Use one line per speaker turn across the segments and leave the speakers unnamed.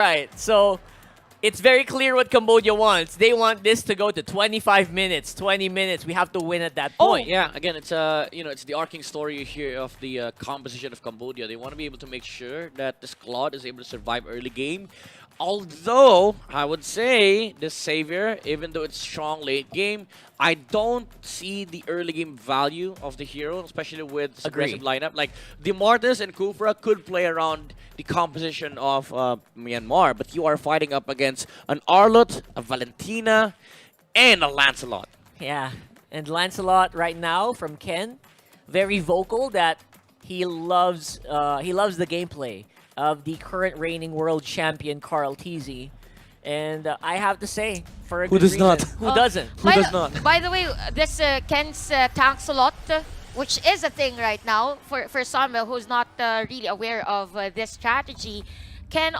Right, so it's very clear what Cambodia wants. They want this to go to 25 minutes, 20 minutes. We have to win at that point.
Yeah, again, it's it's the arcing story here of the composition of Cambodia. They want to be able to make sure that this Claude is able to survive early game. Although, I would say, this Savior, even though it's strong late game, I don't see the early game value of the hero, especially with this aggressive lineup. Like, the Mortis and Khufra could play around the composition of Myanmar, but you are fighting up against an Arlott, a Valentina, and a Lancelot.
Yeah, and Lancelot right now from Ken, very vocal that he loves the gameplay of the current reigning world champion Carl TZ. And I have to say, for a good reason. Who doesn't?
Who does not?
By the way, this Ken's tanks a lot, which is a thing right now for Samuel, who's not really aware of this strategy. Ken,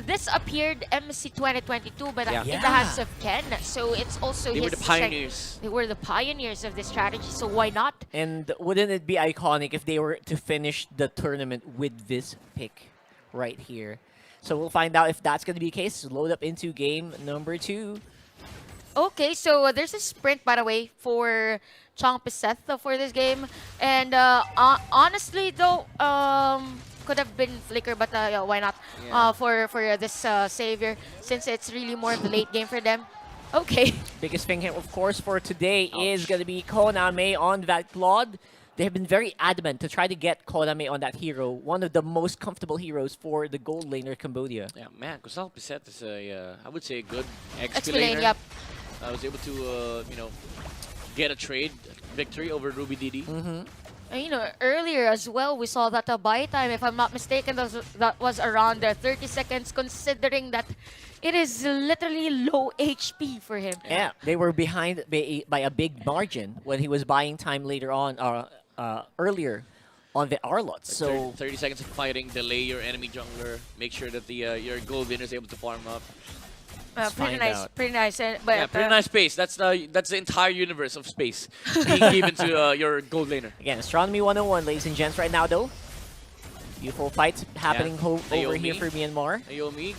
this appeared MSC 2022, but in the hands of Ken. So it's also
They were the pioneers.
They were the pioneers of this strategy, so why not?
And wouldn't it be iconic if they were to finish the tournament with this pick right here? So we'll find out if that's going to be the case. Load up into game number 2.
Okay, so there's a sprint, by the way, for Chong Piseth for this game. And honestly, though, could have been Flicker, but yeah, why not for this Savior, since it's really more of the late game for them. Okay.
Biggest thing, of course, for today is going to be Koname on that Claude. They have been very adamant to try to get Koname on that hero, one of the most comfortable heroes for the gold laner Cambodia.
Yeah, man, Kusal Piseth is I would say a good XP
lane,
laner.
yep.
I was able to, get a trade victory over Ruby Didi.
And, earlier as well, we saw that buy time, if I'm not mistaken, that was around 30 seconds, considering that it is literally low HP for him.
Yeah, they were behind by a big margin when he was buying time later on, earlier on the Arlott. So
30 seconds of fighting, delay your enemy jungler, make sure that the your gold winner is able to farm up.
Pretty nice, pretty nice. But,
yeah, pretty nice space. That's the entire universe of space being given to your gold laner.
Again, Astronomy 101, ladies and gents, right now though. Beautiful fight happening over here for Myanmar.
Naomi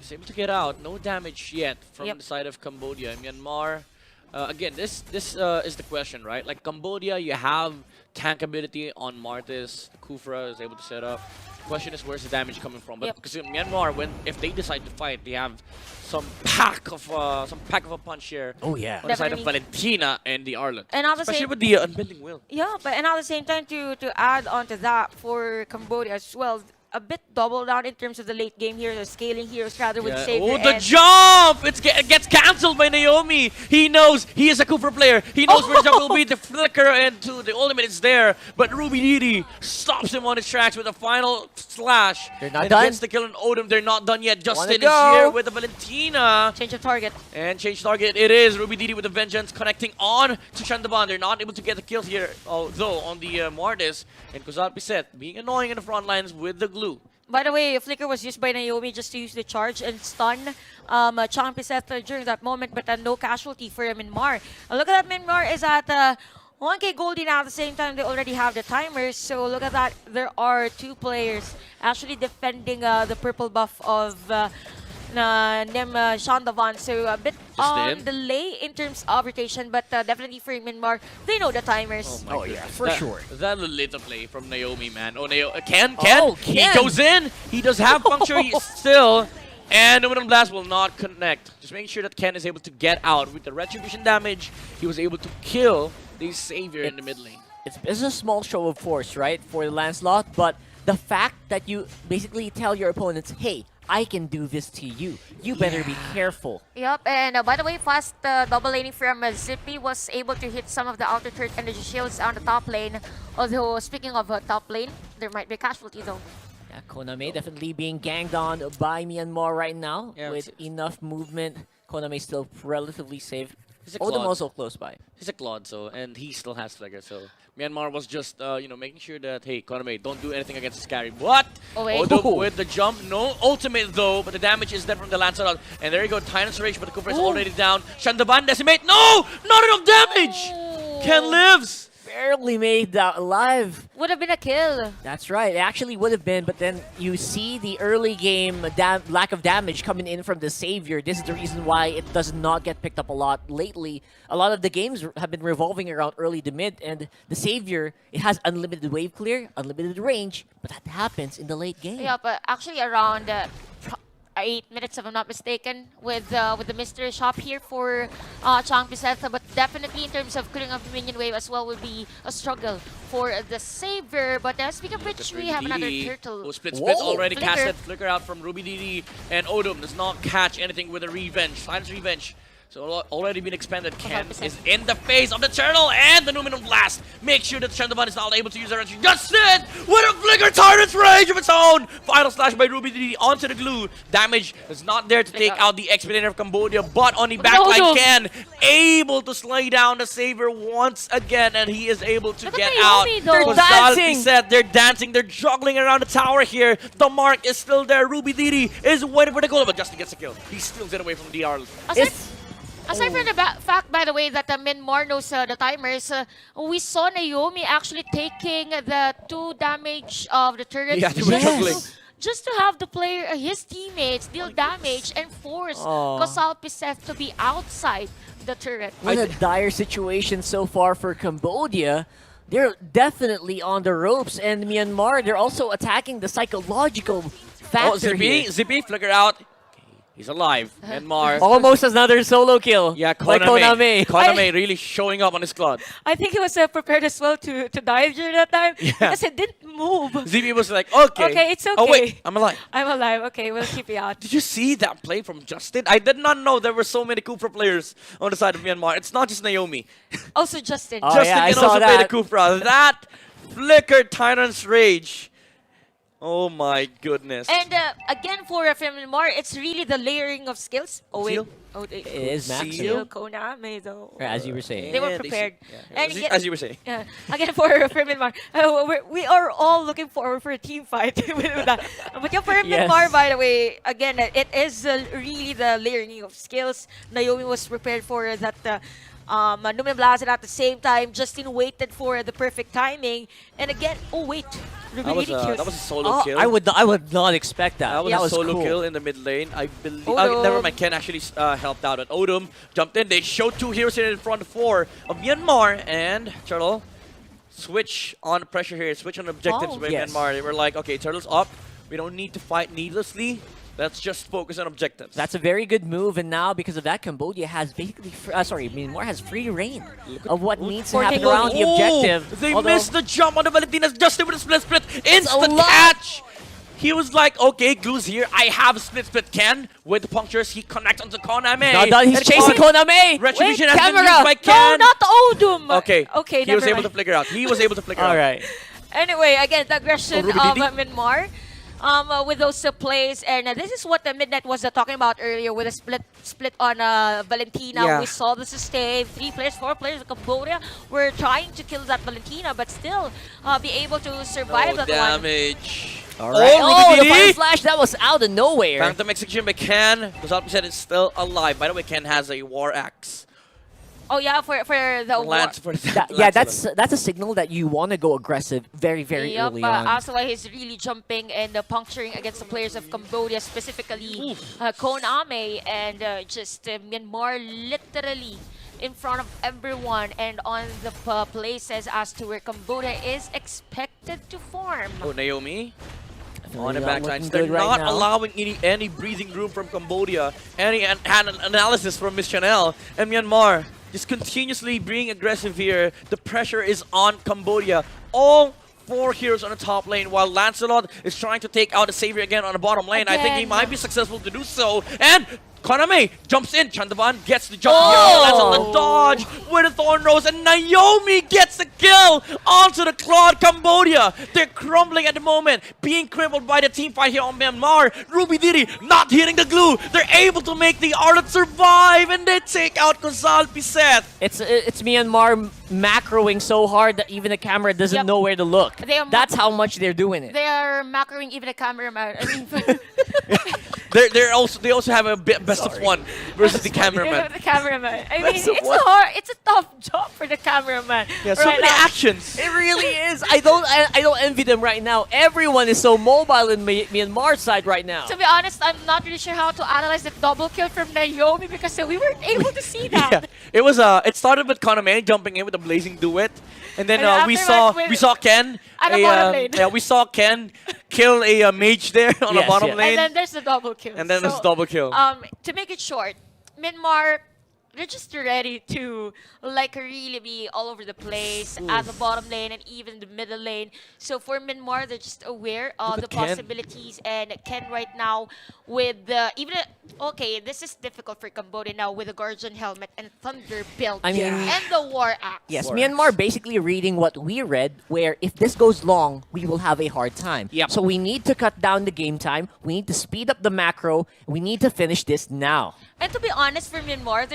is able to get out. No damage yet from the side of Cambodia. Myanmar, again, this is the question, right? Like Cambodia, you have tank ability on Martis. Khufra is able to set up. The question is, where's the damage coming from? But because in Myanmar, if they decide to fight, they have some pack of a punch here.
Oh yeah.
On the side of Valentina and the Arlott.
And
especially with the unbending will.
Yeah, but and at the same time to add on to that for Cambodia as well, a bit double down in terms of the late game here, the scaling heroes rather with Savior.
Oh, the jump! It gets cancelled by Naomi. He knows he is a Khufra player. He knows where the jump will be. The flicker and the ultimate is there, but Ruby Didi stops him on his tracks with a final slash.
They're not done.
Gets the kill on Odom. They're not done yet. Justin is here with the Valentina.
Change of target.
And change target it is. Ruby Didi with the Vengeance connecting on to Chandaban. They're not able to get the kill here, though, on the Mortis. And Kusal Piseth being annoying in the front lines with the glue.
By the way, Flicker was used by Naomi just to use the charge and stun Chong Piseth during that moment, but no casualty for Myanmar. Look at that, Myanmar is at 1k Goldie now. At the same time, they already have the timers. So look at that, there are 2 players actually defending the purple buff of Shandavan. So a bit delay in terms of rotation, but definitely for Myanmar, they know the timers.
Oh yeah, for sure.
That little play from Naomi, man. Oh, Ken. He
Ken.
goes in. He does have puncture still. And the Wind Blast will not connect. Just making sure that Ken is able to get out. With the retribution damage, he was able to kill the Savior in the mid lane.
It's a small show of force, right, for the Lancelot, but the fact that you basically tell your opponents, hey, I can do this to you. You better be careful.
Yep, and by the way, fast double laning from Zippy was able to hit some of the outer third energy shields on the top lane. Although, speaking of top lane, there might be a casualty though.
Yeah, Koname definitely being ganged on by Myanmar right now. With enough movement, Koname still relatively safe. Odom also close by.
He's a Claude, and he still has Flicker, so Myanmar was just, making sure that, hey, Koname, don't do anything against Scary. What? Odom with the jump, no ultimate though, but the damage is there from the Lancelot. And there you go, Tyrant's Rage, but the Khufra is already down. Shandaban decimate, no! Not enough damage! Ken lives!
barely made that alive.
Would have been a kill.
That's right. It actually would have been, but then you see the early game lack of damage coming in from the Savior. This is the reason why it does not get picked up a lot lately. A lot of the games have been revolving around early to mid, and the Savior, it has unlimited wave clear, unlimited range, but that happens in the late game.
Yeah, but actually around 8 minutes, if I'm not mistaken, with the mystery shop here for Chang Piseta. But definitely in terms of clearing up minion wave as well will be a struggle for the Savior. But speaking of which, we have another turtle.
Oh, split
Whoa.
already
Flicker.
casted. Flicker out from Ruby DD, and Odom does not catch anything with a revenge. Silence revenge. So already been expanded. Ken
100%.
is in the face of the turtle and the Numinum Blast. Make sure that the Chandaban is not able to use her energy. Just it! With a Flicker Tyrant's Rage of its own! Final slash by Ruby DD onto the glue. Damage is not there to take out the Expeditor of Cambodia, but on the backline, Ken able to slay down the Savior once again, and he is able to
Look at
get
Naomi,
out.
though.
They're
Gonzalez
dancing.
said they're dancing, they're juggling around the tower here. The mark is still there. Ruby DD is waiting for the goal, but Justin gets a kill. He steals it away from DR.
Aside from the fact, by the way, that Myanmar knows the timers, we saw Naomi actually taking the 2 damage of the turret.
Yeah, they were juggling.
Just to have the player, his teammates, deal damage and force
Aw.
Kosal Piseth to be outside the turret.
What a dire situation so far for Cambodia. They're definitely on the ropes, and Myanmar, they're also attacking the psychological factor
Oh, Zippy,
here.
Zippy, Flicker out. He's alive. Myanmar.
Almost another solo kill.
Yeah,
by
Koname.
Koname.
Koname really showing up on his squad.
I think he was prepared as well to dive during that time because it didn't move.
Zippy was like, okay.
Okay, it's
Oh, wait,
okay.
I'm alive.
I'm alive. Okay, we'll keep you out.
Did you see that play from Justin? I did not know there were so many Kupra players on the side of Myanmar. It's not just Naomi.
Also, Justin.
Oh,
Justin
yeah, I
can
saw
also play the
that.
Kupra. That Flicker Tyrant's Rage. Oh my goodness.
And again, for Myanmar, it's really the layering of skills. Oh, wait.
Seal?
Oh,
It is max
Seal.
seal.
Koname, though.
As you were saying.
They were
Yeah,
prepared.
Yeah.
And
As,
yet-
as you were saying.
Yeah. Again, for Myanmar, we are all looking forward for a team fight with that. But yeah, for
Yes.
Myanmar, by the way, again, it is really the layering of skills. Naomi was prepared for that. Numen Blast, and at the same time, Justin waited for the perfect timing. And again, oh wait,
That was,
Ruby
that was a solo
Oh,
kill.
I would not expect that.
That was
that
a
was
solo
cool.
kill in the mid lane. I believe.
Odom.
Never mind. Ken actually helped out. But Odom jumped in. They showed 2 heroes here in front of 4 of Myanmar, and Turtle switch on pressure here. Switch on objectives
Oh.
by
Yes.
Myanmar. They were like, okay, Turtle's up. We don't need to fight needlessly. Let's just focus on objectives.
That's a very good move, and now because of that, Cambodia has basically, sorry, Myanmar has free reign of what needs to happen
Portugal.
around the objective.
They
Although-
missed the jump on the Valentinas. Justin with a split. Instant
lot.
catch. He was like, okay, Glue's here. I have a split. Ken with the punctures. He connects onto Koname.
Not done. He's
And
chasing Koname.
Retribution
Wait,
has been
camera.
used by
No,
Ken.
not Odum.
Okay.
Okay,
He was
never
able to
mind.
flicker out. He was able to flicker out.
All right.
Anyway, again, the aggression
Oh, Ruby
of
Didi.
Myanmar with those plays. And this is what the Midnight was talking about earlier with a split on Valentina.
Yeah.
We saw the sustain. 3 players, 4 players of Cambodia were trying to kill that Valentina, but still be able to survive
No
that one.
damage.
All right.
Oh,
Oh, the
Ruby
fire
Didi.
flash, that was out of nowhere.
Phantom execution by Ken. Gonzalo said it's still alive. By the way, Ken has a war axe.
Oh, yeah, for the war.
Lance for
Yeah, that's a signal that you want to go aggressive very
Yep,
early on.
also why he's really jumping and puncturing against the players of Cambodia, specifically Koname, and just Myanmar literally in front of everyone and on the places as to where Cambodia is expected to form.
Oh, Naomi. On the
Not
backlines.
looking
They're
good right
not
now.
allowing any breathing room from Cambodia, any analysis from Miss Chanel, and Myanmar just continuously being aggressive here. The pressure is on Cambodia. All 4 heroes on the top lane, while Lancelot is trying to take out the Savior again on the bottom lane. I think he
Again.
might be successful to do so. And Koname jumps in. Chandavan gets the jump
Oh!
here. Lancelot dodge with a Thorn Rose, and Naomi gets the kill onto the Claude Cambodia. They're crumbling at the moment, being crippled by the team fight here on Myanmar. Ruby Didi not hitting the glue. They're able to make the Arlet survive, and they take out Gonzalo Piseth.
It's Myanmar macroing so hard that even the camera doesn't
Yep.
know where to look.
They are
That's how much they're doing it.
They are macroing even the cameraman. I mean,
They also have a best of one versus the cameraman.
The cameraman. I mean,
Best of
it's
one.
it's a tough job for the cameraman.
Yeah, so
right
many
now.
actions.
It really is. I don't envy them right now. Everyone is so mobile in Myanmar side right now.
To be honest, I'm not really sure how to analyze the double kill from Naomi because we weren't able to see that.
Yeah, it was it started with Koname jumping in with a blazing duet, and then
And
we
afterwards
saw Ken.
At the bottom lane.
Yeah, we saw Ken kill a mage there on the
Yes,
bottom
yes.
lane,
And then there's the double kill.
and then there's double kill.
To make it short, Myanmar, they're just ready to like really be all over the place at the bottom lane and even the middle lane. So for Myanmar, they're just aware of the
Look at Ken.
possibilities. And Ken right now with the okay, this is difficult for Cambodia now with the Guardian helmet and Thunder build
I mean-
and the War Axe.
Yes,
War
Myanmar basically reading what we read, where if this goes long, we will have a hard time.
Yep.
So we need to cut down the game time. We need to speed up the macro. We need to finish this now.
And to be honest, for Myanmar,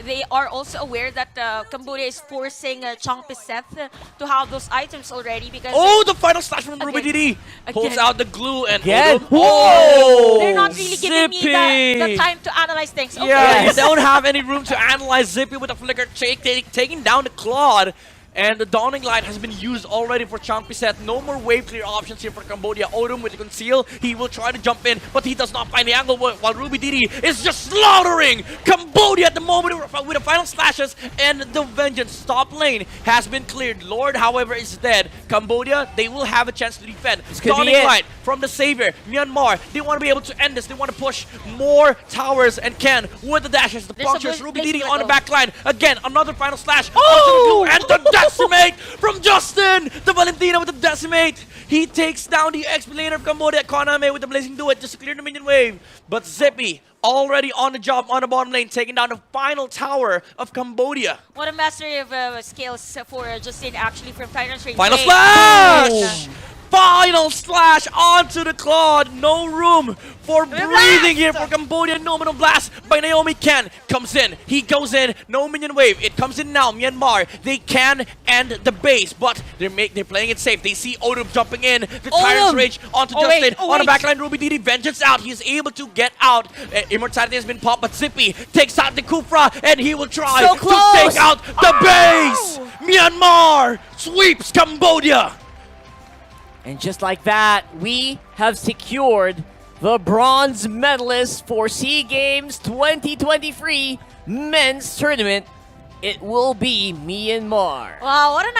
they are also aware that Cambodia is forcing Changpiseth to have those items already because
Oh, the final slash from Ruby
Again.
Didi pulls
Again.
out the glue and
Again.
Odom-
Whoa!
they're not really giving me the
Zippy.
time to analyze things. Okay.
Yeah,
Yes.
you don't have any room to analyze Zippy with a flicker taking down the Claude. And the Dawning Light has been used already for Changpiseth. No more wave clear options here for Cambodia. Odom with the conceal. He will try to jump in, but he does not find the angle while Ruby Didi is just slaughtering Cambodia at the moment with the final slashes. And the Vengeance top lane has been cleared. Lord, however, is dead. Cambodia, they will have a chance to defend.
could be
Dawning
it.
Light from the Savior. Myanmar, they want to be able to end this. They want to push more towers and Ken with the dashes. The
There's a
punctures.
good
Ruby
place
Didi
to
on the
go.
back line. Again, another final slash. Onto the glue and the decimate from Justin. The Valentina with the decimate. He takes down the XP laner of Cambodia. Koname with the blazing duet just to clear the minion wave. But Zippy already on the job on the bottom lane, taking down the final tower of Cambodia.
What a mastery of skills for Justin actually from Tyrant's Range.
Final
Wait.
slash! Final slash onto the Claude. No room for breathing here for Cambodia. Nominal blast by Naomi Ken comes in. He goes in. No minion wave. It comes in now. Myanmar, they can end the base, but they're playing it safe. They see Odom jumping in. The Tyrant's
Odom!
Rage onto
Oh,
Justin.
wait, oh,
On the
wait.
backline, Ruby Didi Vengeance out. He's able to get out. Immortality has been popped, but Zippy takes out the Kufra, and he will try
So
to
close!
take out the base. Myanmar sweeps Cambodia.
And just like that, we have secured the bronze medalist for SEA Games 2023 men's tournament. It will be Myanmar.
Wow, what a